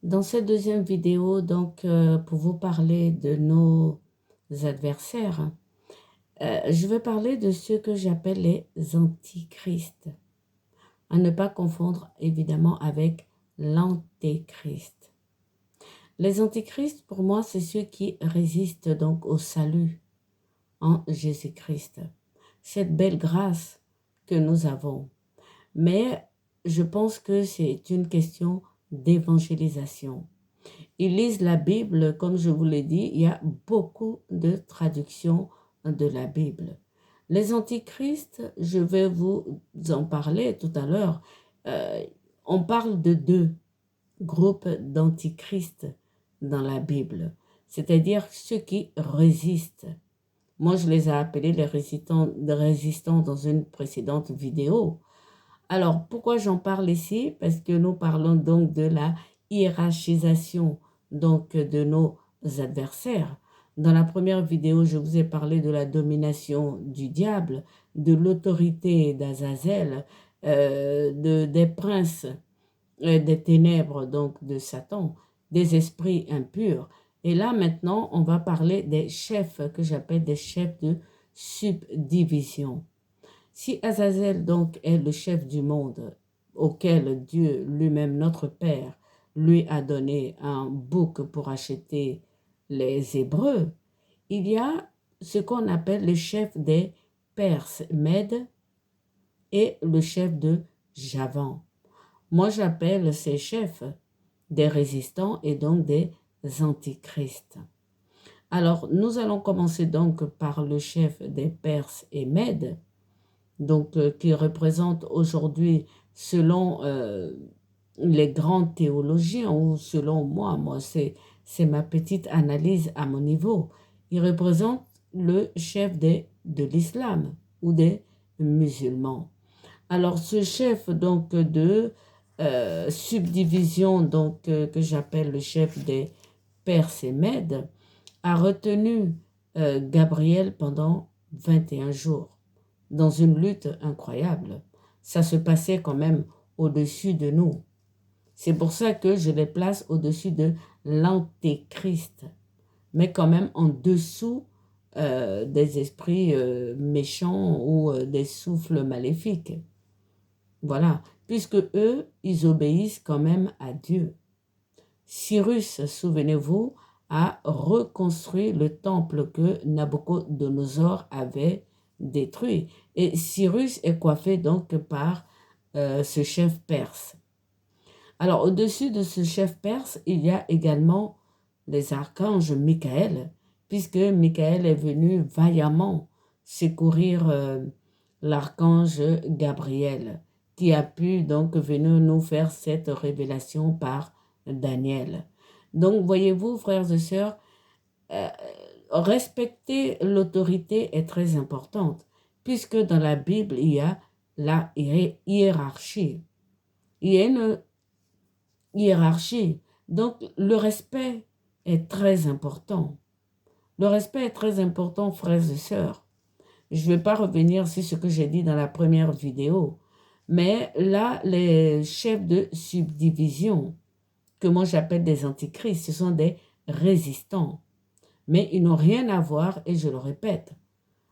Dans cette deuxième vidéo, pour vous parler de nos adversaires, je vais parler de ceux que j'appelle les antichrists, à ne pas confondre évidemment avec l'antéchrist. Les antichrists, pour moi, c'est ceux qui résistent donc au salut en Jésus-Christ. Cette belle grâce que nous avons. Mais je pense que c'est une question d'évangélisation. Ils lisent la Bible, comme je vous l'ai dit, il y a beaucoup de traductions de la Bible. Les antichrists, je vais vous en parler tout à l'heure. On parle de deux groupes d'antichrists dans la Bible, c'est-à-dire ceux qui résistent. Moi, je les ai appelés les résistants dans une précédente vidéo. Alors, pourquoi j'en parle ici? Parce que nous parlons donc de la hiérarchisation de nos adversaires. Dans la première vidéo, je vous ai parlé de la domination du diable, de l'autorité d'Azazel, des princes des ténèbres, donc de Satan, des esprits impurs. Et là, maintenant, on va parler des chefs que j'appelle des chefs de subdivision. Si Azazel donc est le chef du monde auquel Dieu lui-même, notre Père, lui a donné un bouc pour acheter les Hébreux, il y a ce qu'on appelle le chef des Perses, Mèdes, et le chef de Javan. Moi, j'appelle ces chefs des résistants et donc des antichrists. Alors, nous allons commencer donc par le chef des Perses et Mèdes, qui représente aujourd'hui, selon les grands théologiens, ou selon moi c'est ma petite analyse à mon niveau, il représente le chef de l'islam ou des musulmans. Alors, ce chef de subdivision que j'appelle le chef des Perses et Mèdes a retenu Gabriel pendant 21 jours dans une lutte incroyable. Ça se passait quand même au-dessus de nous. C'est pour ça que je les place au-dessus de l'antéchrist, mais quand même en dessous des esprits méchants ou des souffles maléfiques. Voilà, puisque eux, ils obéissent quand même à Dieu. Cyrus, souvenez-vous, a reconstruit le temple que Nabucodonosor avait détruit. Et Cyrus est coiffé donc par ce chef perse. Alors, au-dessus de ce chef perse, il y a également les archanges Michael, puisque Michael est venu vaillamment secourir l'archange Gabriel, qui a pu donc venir nous faire cette révélation par Daniel. Donc, voyez-vous, frères et sœurs, respecter l'autorité est très importante, puisque dans la Bible, il y a la hiérarchie. Il y a une hiérarchie. Donc, le respect est très important. Le respect est très important, frères et sœurs. Je ne vais pas revenir sur ce que j'ai dit dans la première vidéo, mais là, les chefs de subdivision, que moi j'appelle des antichrists, ce sont des résistants. Mais ils n'ont rien à voir, et je le répète,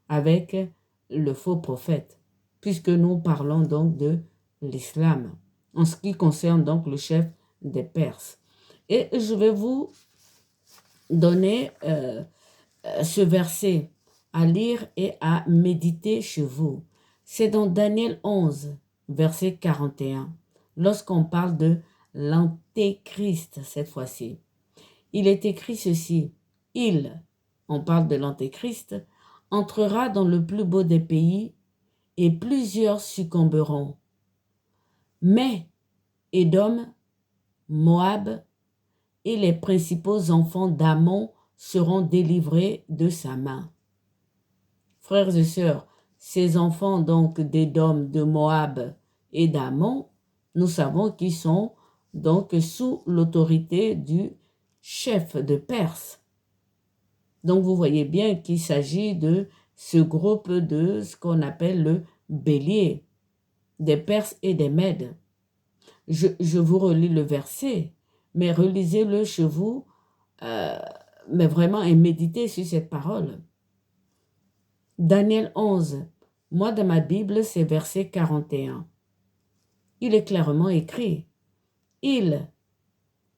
avec le faux prophète, puisque nous parlons donc de l'islam, en ce qui concerne donc le chef des Perses. Et je vais vous donner ce verset à lire et à méditer chez vous. C'est dans Daniel 11, verset 41, lorsqu'on parle de l'antéchrist cette fois-ci. Il est écrit ceci, on parle de l'antéchrist, entrera dans le plus beau des pays et plusieurs succomberont. Mais Édom, Moab et les principaux enfants d'Ammon seront délivrés de sa main. Frères et sœurs, ces enfants donc d'Édom, de Moab et d'Ammon, nous savons qu'ils sont donc sous l'autorité du chef de Perse. Donc vous voyez bien qu'il s'agit de ce groupe de ce qu'on appelle le bélier, des Perses et des Mèdes. Je vous relis le verset. mais relisez-le chez vous, mais vraiment, et méditez sur cette parole. Daniel 11, moi dans ma Bible, c'est verset 41. Il est clairement écrit, il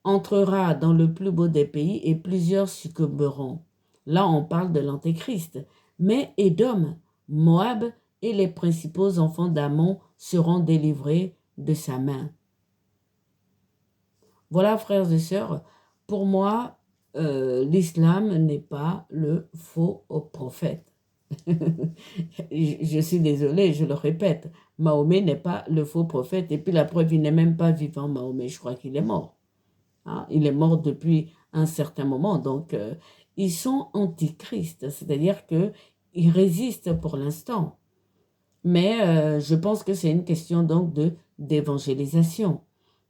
entrera dans le plus beau des pays et plusieurs succomberont. Là, on parle de l'Antéchrist. Mais Édom, Moab et les principaux enfants d'Ammon seront délivrés de sa main. Voilà, frères et sœurs, pour moi, l'islam n'est pas le faux prophète. Je suis désolée, je le répète, Mahomet n'est pas le faux prophète. Et puis la preuve, il n'est même pas vivant, Mahomet, je crois qu'il est mort. Hein? Il est mort depuis un certain moment. Donc, ils sont antichristes, c'est-à-dire qu'ils résistent pour l'instant. Mais je pense que c'est une question donc d'évangélisation.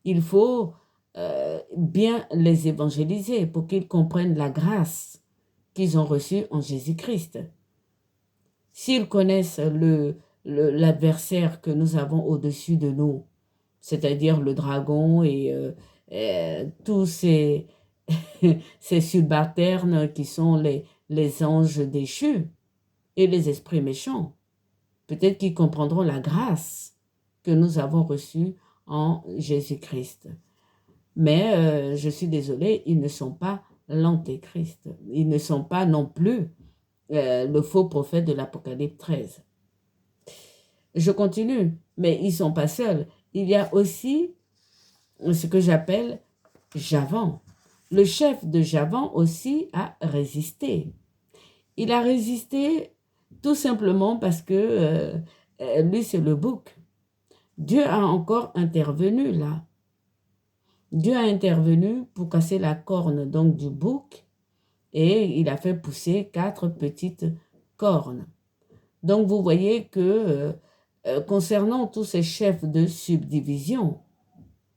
Il faut bien les évangéliser pour qu'ils comprennent la grâce qu'ils ont reçue en Jésus-Christ. S'ils connaissent l'adversaire que nous avons au-dessus de nous, c'est-à-dire le dragon et tous ces, ces subalternes qui sont les anges déchus et les esprits méchants, peut-être qu'ils comprendront la grâce que nous avons reçue en Jésus-Christ. Mais je suis désolée, ils ne sont pas l'antéchrist. Ils ne sont pas non plus le faux prophète de l'Apocalypse 13. Je continue, mais ils ne sont pas seuls. Il y a aussi ce que j'appelle Javan. Le chef de Javan aussi a résisté. Il a résisté tout simplement parce que lui, c'est le bouc. Dieu a encore intervenu là. Dieu a intervenu pour casser la corne donc du bouc et il a fait pousser 4 petites cornes. Donc vous voyez que concernant tous ces chefs de subdivision,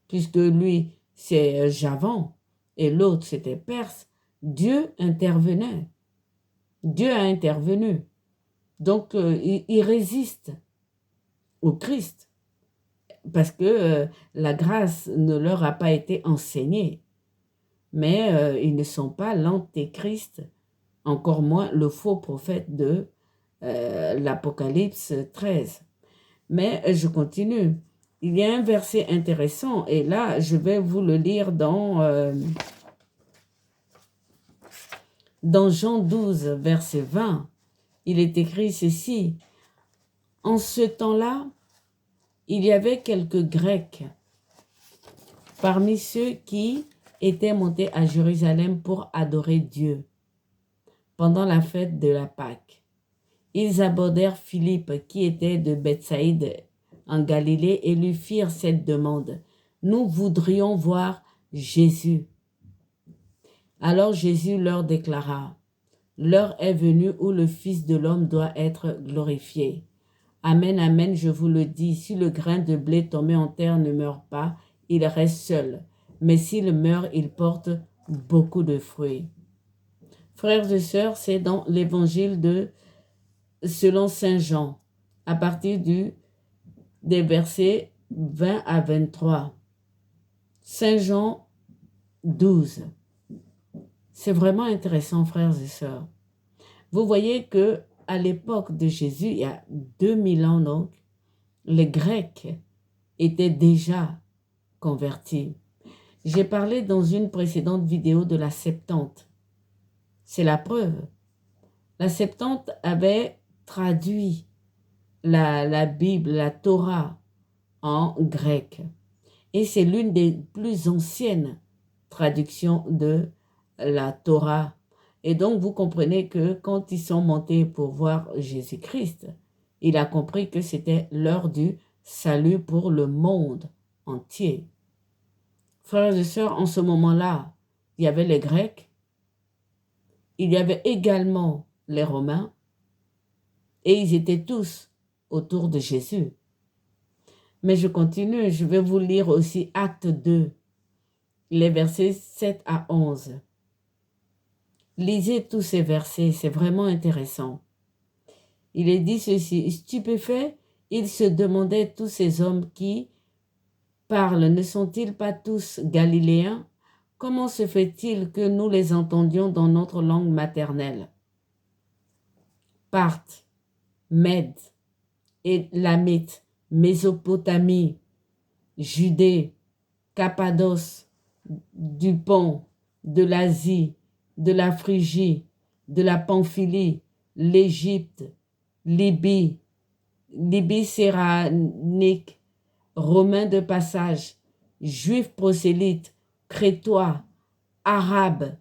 puisque lui c'est Javan et l'autre c'était Perse, Dieu intervenait. Dieu a intervenu. Donc il résiste au Christ parce que la grâce ne leur a pas été enseignée. Mais ils ne sont pas l'antéchrist, encore moins le faux prophète de l'Apocalypse 13. Mais je continue. Il y a un verset intéressant, et là, je vais vous le lire dans Jean 12, verset 20. Il est écrit ceci. En ce temps-là, il y avait quelques Grecs parmi ceux qui étaient montés à Jérusalem pour adorer Dieu pendant la fête de la Pâque. Ils abordèrent Philippe qui était de Bethsaïde en Galilée et lui firent cette demande. Nous voudrions voir Jésus. Alors Jésus leur déclara, l'heure est venue où le Fils de l'homme doit être glorifié. Amen, amen, je vous le dis, si le grain de blé tombé en terre ne meurt pas, il reste seul. Mais s'il meurt, il porte beaucoup de fruits. Frères et sœurs, c'est dans l'évangile selon Saint Jean, à partir des versets 20 à 23. Saint Jean 12. C'est vraiment intéressant, frères et sœurs. Vous voyez que à l'époque de Jésus, il y a 2000 ans donc, les Grecs étaient déjà convertis. J'ai parlé dans une précédente vidéo de la Septante. C'est la preuve. La Septante avait traduit la Bible, la Torah, en grec. Et c'est l'une des plus anciennes traductions de la Torah. Et donc, vous comprenez que quand ils sont montés pour voir Jésus-Christ, il a compris que c'était l'heure du salut pour le monde entier. Frères et sœurs, en ce moment-là, il y avait les Grecs, il y avait également les Romains, et ils étaient tous autour de Jésus. Mais je continue, je vais vous lire aussi Acte 2, les versets 7 à 11. Lisez tous ces versets, c'est vraiment intéressant. Il est dit ceci, stupéfaits, ils se demandaient tous ces hommes qui parlent, ne sont-ils pas tous galiléens? comment se fait-il que nous les entendions dans notre langue maternelle? Parthes, Mèdes, Élamite, Mésopotamie, Judée, Cappadoce, du Pont, de l'Asie, de la Phrygie, de la Pamphylie, l'Égypte, Libye, Libye céranique, Romains de passage, Juifs prosélytes, Crétois, Arabes,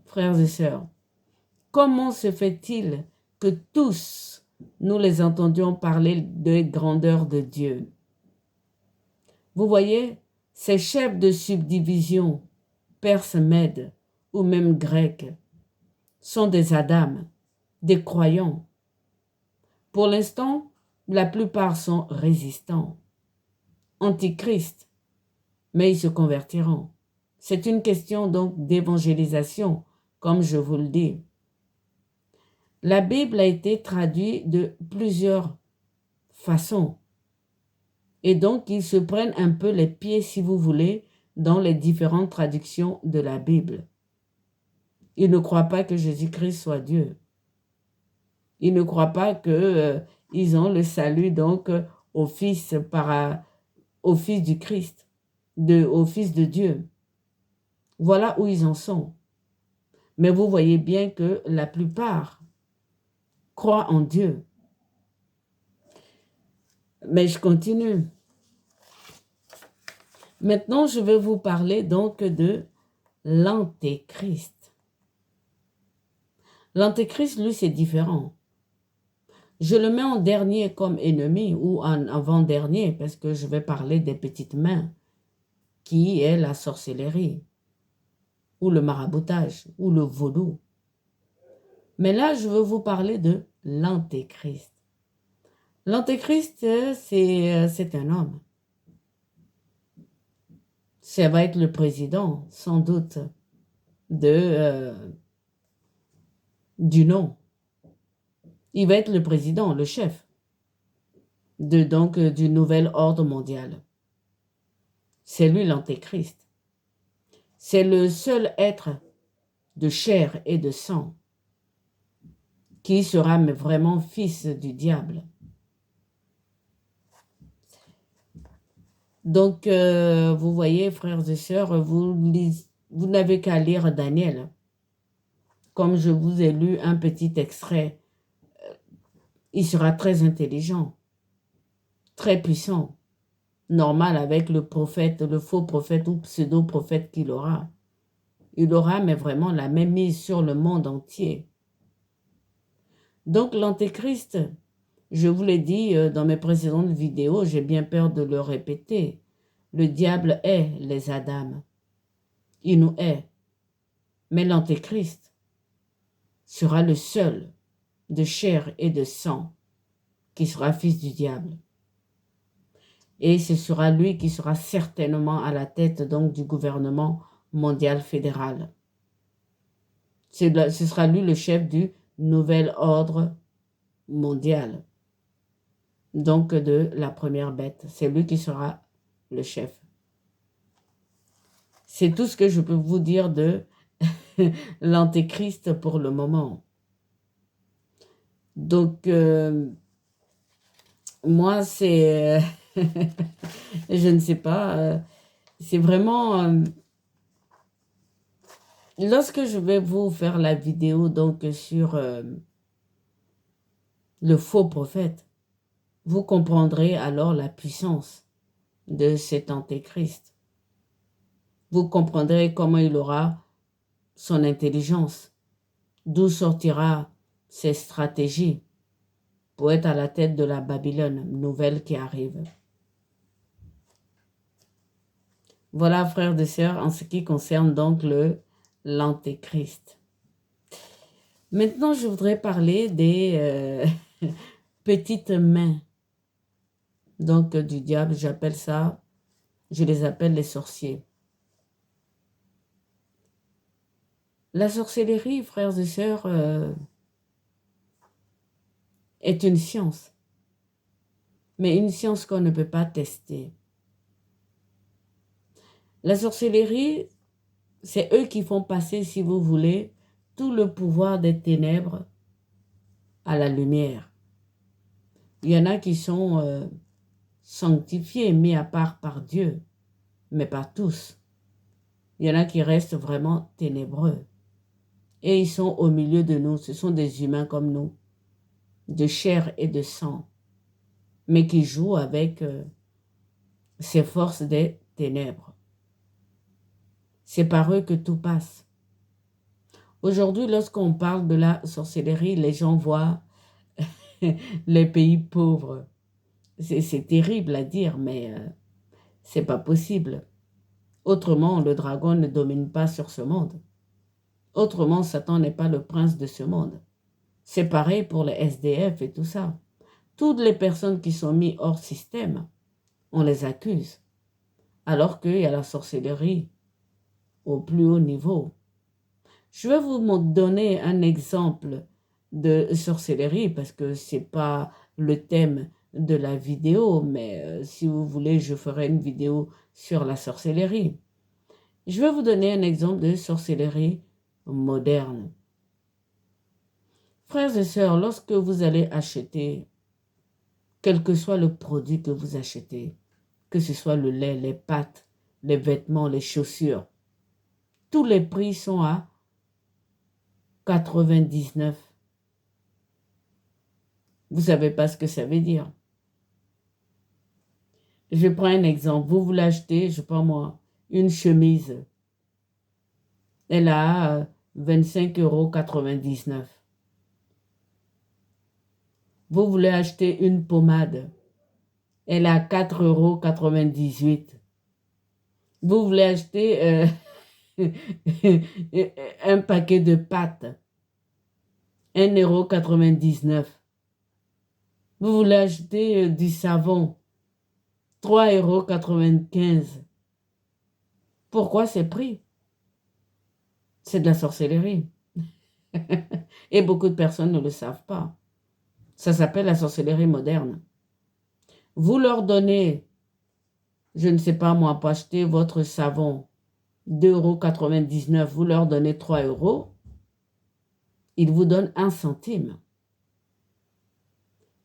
frères et sœurs. Comment se fait-il que tous nous les entendions parler de grandeur de Dieu? Vous voyez, ces chefs de subdivision, perses, mèdes ou même grecs, sont des Adam, des croyants. Pour l'instant, la plupart sont résistants, antichristes, mais ils se convertiront. C'est une question donc d'évangélisation, comme je vous le dis. La Bible a été traduite de plusieurs façons. Et donc, ils se prennent un peu les pieds, si vous voulez, dans les différentes traductions de la Bible. Ils ne croient pas que Jésus-Christ soit Dieu. Ils ne croient pas qu'ils ont le salut donc au Fils du Christ, au Fils de Dieu. Voilà où ils en sont. Mais vous voyez bien que la plupart croient en Dieu. Mais je continue. Maintenant, je vais vous parler donc de l'Antéchrist. L'Antéchrist, lui, c'est différent. Je le mets en dernier comme ennemi ou en avant-dernier parce que je vais parler des petites mains, qui est la sorcellerie ou le maraboutage ou le vaudou. Mais là, je veux vous parler de l'Antéchrist. L'Antéchrist, c'est un homme. Ça va être le président, sans doute, du nom. Il va être le président, le chef du nouvel ordre mondial. C'est lui l'Antéchrist. C'est le seul être de chair et de sang qui sera vraiment fils du diable. Donc, vous voyez, frères et sœurs, vous n'avez qu'à lire Daniel. Comme je vous ai lu un petit extrait, il sera très intelligent, très puissant, normal avec le prophète, le faux prophète ou pseudo-prophète qu'il aura. Il aura, mais vraiment, la même mise sur le monde entier. Donc, l'Antéchrist, je vous l'ai dit dans mes précédentes vidéos, j'ai bien peur de le répéter. Le diable hait les Adam. Il nous hait. Mais l'Antéchrist sera le seul de chair et de sang qui sera fils du diable. Et ce sera lui qui sera certainement à la tête donc du gouvernement mondial fédéral. Ce sera lui le chef du nouvel ordre mondial. Donc de la première bête. C'est lui qui sera le chef. C'est tout ce que je peux vous dire de l'Antéchrist pour le moment. Donc, moi, c'est... je ne sais pas. C'est vraiment... lorsque je vais vous faire la vidéo donc sur le faux prophète, vous comprendrez alors la puissance de cet Antéchrist. Vous comprendrez comment il aura son intelligence, d'où sortira ses stratégies pour être à la tête de la Babylone nouvelle qui arrive. Voilà, frères et sœurs, en ce qui concerne donc l'Antéchrist. Maintenant, je voudrais parler des petites mains donc du diable. Je les appelle les sorciers. La sorcellerie, frères et sœurs, est une science, mais une science qu'on ne peut pas tester. La sorcellerie, c'est eux qui font passer, si vous voulez, tout le pouvoir des ténèbres à la lumière. Il y en a qui sont sanctifiés, mis à part par Dieu, mais pas tous. Il y en a qui restent vraiment ténébreux. Et ils sont au milieu de nous. Ce sont des humains comme nous, de chair et de sang, mais qui jouent avec ces forces des ténèbres. C'est par eux que tout passe. Aujourd'hui, lorsqu'on parle de la sorcellerie, les gens voient les pays pauvres. C'est terrible à dire, mais c'est pas possible. Autrement, le dragon ne domine pas sur ce monde. Autrement, Satan n'est pas le prince de ce monde. C'est pareil pour les SDF et tout ça. Toutes les personnes qui sont mises hors système, on les accuse. Alors qu'il y a la sorcellerie au plus haut niveau. Je vais vous donner un exemple de sorcellerie parce que ce n'est pas le thème de la vidéo, mais si vous voulez, je ferai une vidéo sur la sorcellerie. Je vais vous donner un exemple de sorcellerie moderne. Frères et sœurs, lorsque vous allez acheter, quel que soit le produit que vous achetez, que ce soit le lait, les pâtes, les vêtements, les chaussures, tous les prix sont à 99. Vous ne savez pas ce que ça veut dire. Je prends un exemple. Vous voulez acheter, je ne sais pas moi, une chemise. Elle a 25,99 €. Vous voulez acheter une pommade. Elle a 4,98 €. Vous voulez acheter un paquet de pâtes. 1,99 €. Vous voulez acheter du savon. 3,95 €. Pourquoi ces prix? C'est de la sorcellerie. Et beaucoup de personnes ne le savent pas. Ça s'appelle la sorcellerie moderne. Vous leur donnez, je ne sais pas moi, pour acheter votre savon, 2,99 €, vous leur donnez 3 €, ils vous donnent 1 centime.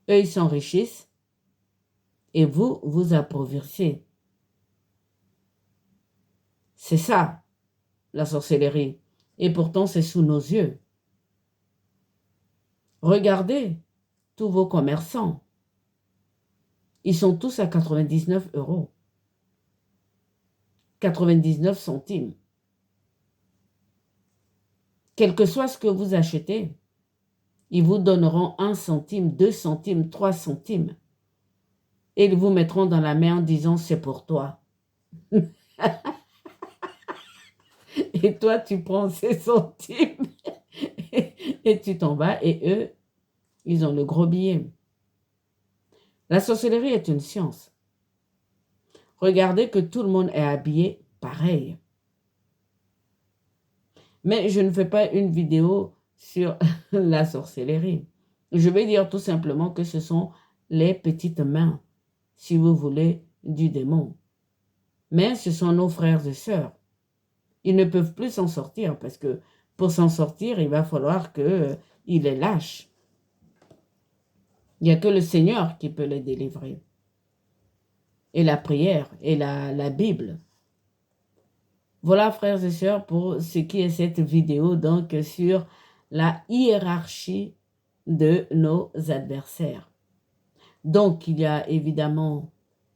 Eux, ils s'enrichissent et vous, vous appauvrissez. C'est ça, la sorcellerie. Et pourtant, c'est sous nos yeux. Regardez tous vos commerçants. Ils sont tous à 99 €. 99 centimes. Quel que soit ce que vous achetez, ils vous donneront 1 centime, 2 centimes, 3 centimes. Et ils vous mettront dans la main en disant c'est pour toi. Et toi, tu prends ces centimes et tu t'en vas et eux, ils ont le gros billet. La sorcellerie est une science. Regardez que tout le monde est habillé pareil. Mais je ne fais pas une vidéo sur la sorcellerie. Je vais dire tout simplement que ce sont les petites mains, si vous voulez, du démon. Mais ce sont nos frères et sœurs. Ils ne peuvent plus s'en sortir parce que pour s'en sortir, il va falloir qu'ils les lâchent. Il n'y a que le Seigneur qui peut les délivrer. Et la prière et la Bible. Voilà, frères et sœurs, pour ce qui est cette vidéo, donc sur la hiérarchie de nos adversaires. Donc, il y a évidemment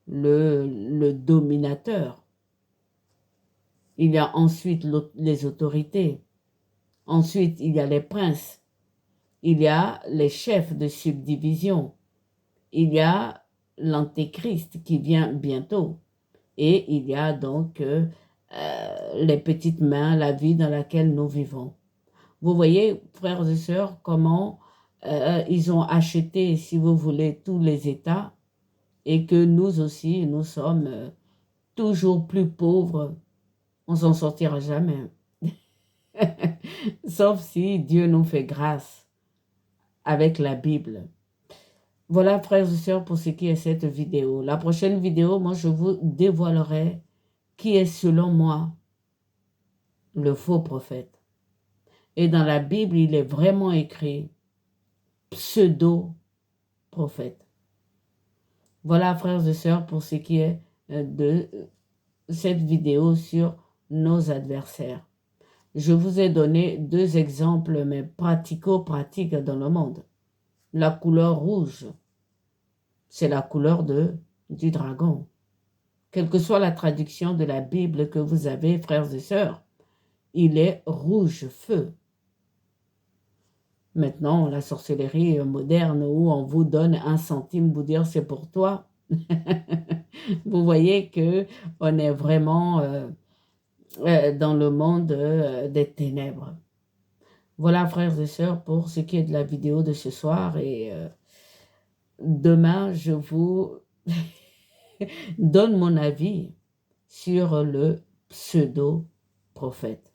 le dominateur. Il y a ensuite les autorités. Ensuite, il y a les princes. Il y a les chefs de subdivision. Il y a l'antéchrist qui vient bientôt. Et il y a donc les petites mains, la vie dans laquelle nous vivons. Vous voyez, frères et sœurs, comment ils ont acheté, si vous voulez, tous les États et que nous aussi, nous sommes toujours plus pauvres. On s'en sortira jamais. Sauf si Dieu nous fait grâce avec la Bible. Voilà, frères et sœurs, pour ce qui est cette vidéo. La prochaine vidéo, moi, je vous dévoilerai qui est selon moi le faux prophète. Et dans la Bible, il est vraiment écrit pseudo-prophète. Voilà, frères et sœurs, pour ce qui est de cette vidéo sur nos adversaires. Je vous ai donné 2 exemples, mais pratico-pratiques dans le monde. La couleur rouge, c'est la couleur du dragon. Quelle que soit la traduction de la Bible que vous avez, frères et sœurs, il est rouge feu. Maintenant, la sorcellerie moderne où on vous donne 1 centime, vous dire c'est pour toi. Vous voyez que on est vraiment dans le monde des ténèbres. Voilà, frères et sœurs, pour ce qui est de la vidéo de ce soir. Et demain, je vous donne mon avis sur le pseudo-prophète.